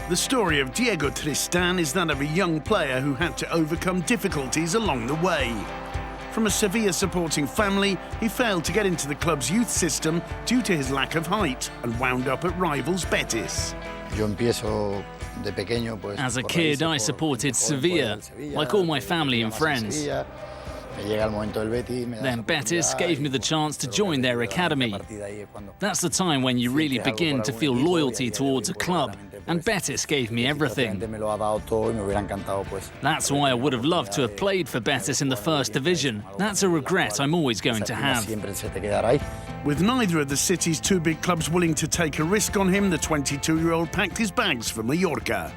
The story of Diego Tristán is that of a young player who had to overcome difficulties along the way. From a Sevilla supporting family, he failed to get into the club's youth system due to his lack of height and wound up at rivals Betis. As a kid, I supported Sevilla, like all my family and friends. Then Betis gave me the chance to join their academy. That's the time when you really begin to feel loyalty towards a club, and Betis gave me everything. That's why I would have loved to have played for Betis in the first division. That's a regret I'm always going to have. With neither of the city's two big clubs willing to take a risk on him, the 22-year-old packed his bags for Mallorca.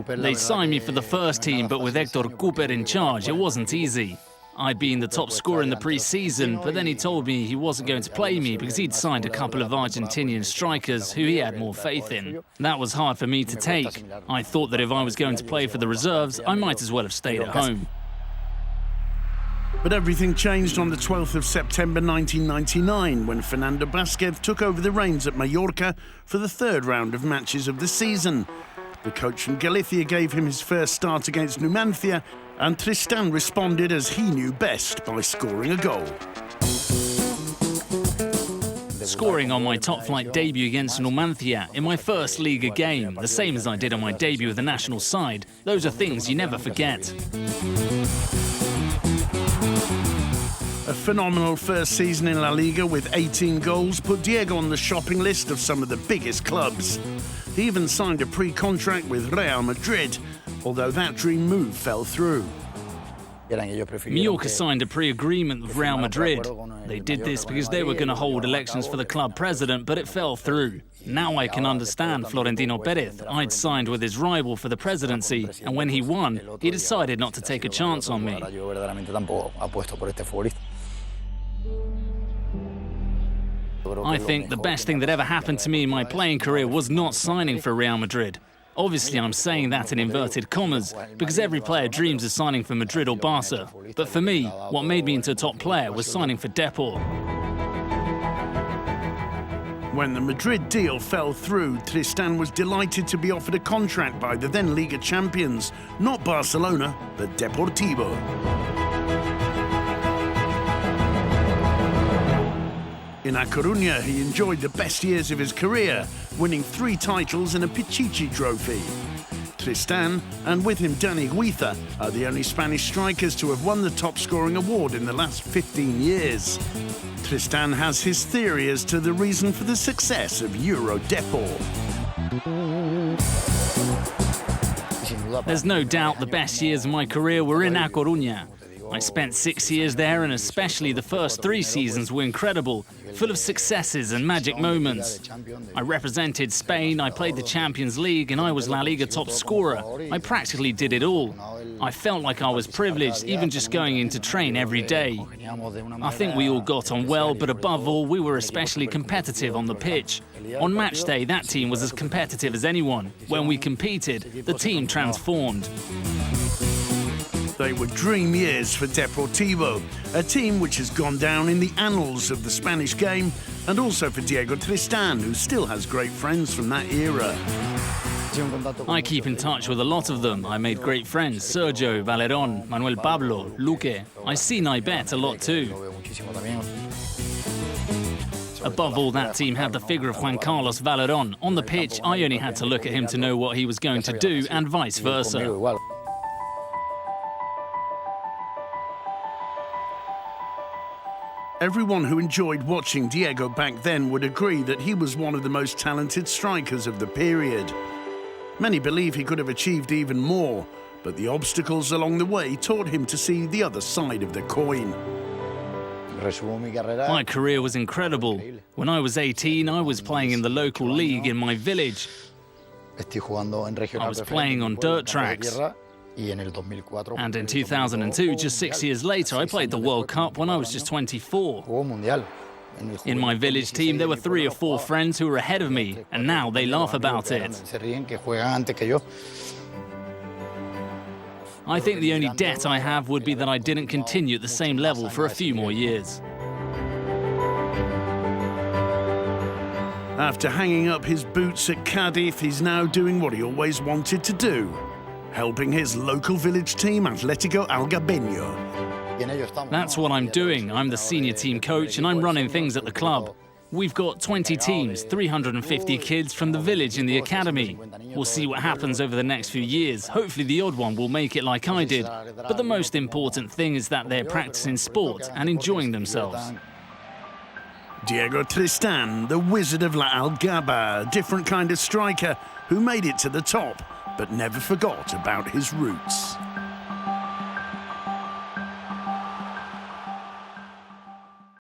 They signed me for the first team, but with Héctor Cooper in charge, it wasn't easy. I'd been the top scorer in the pre-season, but then he told me he wasn't going to play me because he'd signed a couple of Argentinian strikers who he had more faith in. That was hard for me to take. I thought that if I was going to play for the reserves, I might as well have stayed at home. But everything changed on the 12th of September 1999 when Fernando Vázquez took over the reins at Mallorca for the third round of matches of the season. The coach from Galicia gave him his first start against Numancia, and Tristán responded as he knew best by scoring a goal. Scoring on my top-flight debut against Numancia in my first Liga game, the same as I did on my debut with the national side, those are things you never forget. A phenomenal first season in LALIGA with 18 goals put Diego on the shopping list of some of the biggest clubs. He even signed a pre-contract with Real Madrid, although that dream move fell through. Mallorca signed a pre-agreement with Real Madrid. They did this because they were going to hold elections for the club president, but it fell through. Now I can understand Florentino Pérez. I'd signed with his rival for the presidency, and when he won, he decided not to take a chance on me. I think the best thing that ever happened to me in my playing career was not signing for Real Madrid. Obviously, I'm saying that in inverted commas, because every player dreams of signing for Madrid or Barca. But for me, what made me into a top player was signing for Depor. When the Madrid deal fell through, Tristán was delighted to be offered a contract by the then Liga champions, not Barcelona, but Deportivo. In A Coruña, he enjoyed the best years of his career, winning 3 titles and a Pichichi trophy. Tristán, and with him Dani Guiza, are the only Spanish strikers to have won the top-scoring award in the last 15 years. Tristán has his theory as to the reason for the success of Euro Depor. There's no doubt the best years of my career were in A Coruña. I spent 6 years there, and especially the first 3 seasons were incredible, full of successes and magic moments. I represented Spain, I played the Champions League, and I was La Liga top scorer. I practically did it all. I felt like I was privileged, even just going in to train every day. I think we all got on well, but above all, we were especially competitive on the pitch. On match day, that team was as competitive as anyone. When we competed, the team transformed. They were dream years for Deportivo, a team which has gone down in the annals of the Spanish game, and also for Diego Tristán, who still has great friends from that era. I keep in touch with a lot of them. I made great friends: Sergio, Valerón, Manuel Pablo, Luque. I see Naibet a lot too. Above all, that team had the figure of Juan Carlos Valerón. On the pitch, I only had to look at him to know what he was going to do, and vice versa. Everyone who enjoyed watching Diego back then would agree that he was one of the most talented strikers of the period. Many believe he could have achieved even more, but the obstacles along the way taught him to see the other side of the coin. My career was incredible. When I was 18, I was playing in the local league in my village. I was playing on dirt tracks. And in 2002, just 6 years later, I played the World Cup when I was just 24. In my village team, there were 3 or 4 friends who were ahead of me, and now they laugh about it. I think the only debt I have would be that I didn't continue at the same level for a few more years. After hanging up his boots at Cardiff, he's now doing what he always wanted to do, helping his local village team, Atlético Algabeño. That's what I'm doing. I'm the senior team coach and I'm running things at the club. We've got 20 teams, 350 kids from the village in the academy. We'll see what happens over the next few years. Hopefully the odd one will make it like I did. But the most important thing is that they're practicing sport and enjoying themselves. Diego Tristán, the wizard of La Algaba, a different kind of striker who made it to the top, but never forgot about his roots.